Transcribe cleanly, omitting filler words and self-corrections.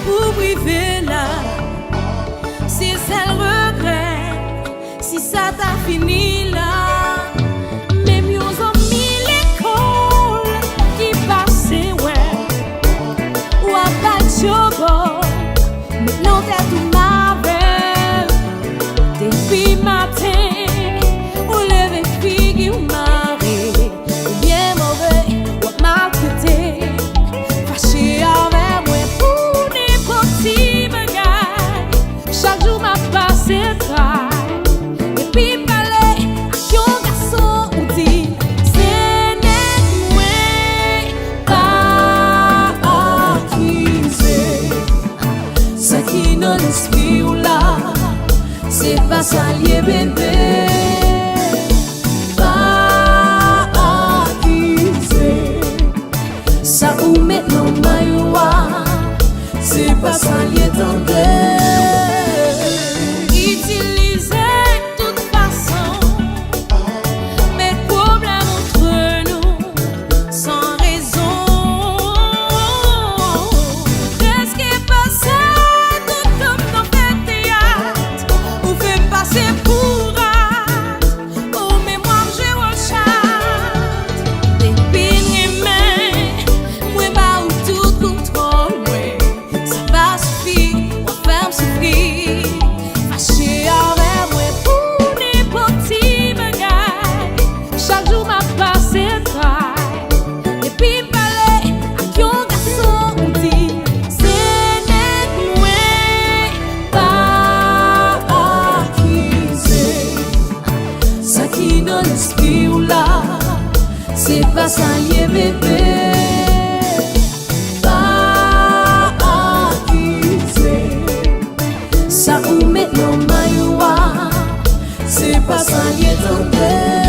pour priver là. Si c'est le regret, si ça t'a fini là. Même yo amis l'école qui passait ouais. Ou à pas de chobo, maintenant t'es tout marvel. Depuis matin, ou levé figue ou maré, ou bien mauvais, ou maltraité. Fâché avec moi pour n'importe qui bagaille. Chaque jour m'a passé travail. Et puis parler à qui garçon ou dit, c'est net moi pas Akize. Ça qui dans l'esprit ou là, c'est pas ça lié bébé. Pas Akize. Ça ou maintenant maïwa, c'est pas ça lié tendez. Utiliser toute façon, mais problème entre nous, sans raison. Qu'est-ce qui est passé, tout comme dans le théâtre, ou fait passer pour rate, oh mémoire j'ai au chat. Depuis mes mains, moi pas ou tout contrôle, ouais. Ça va suffire, on va faire souffrir. Fâché avec moi pour n'importe qui bagaille. Chaque jour m'a passé travail. Depuis parler à qui on garçon on dit, c'est net moi pas Akize. Ça qui dans l'esprit ou là, c'est pas ça lié bébé. Pas Akize. Ça ou maintenant maïwa, c'est pas ça lié tendez.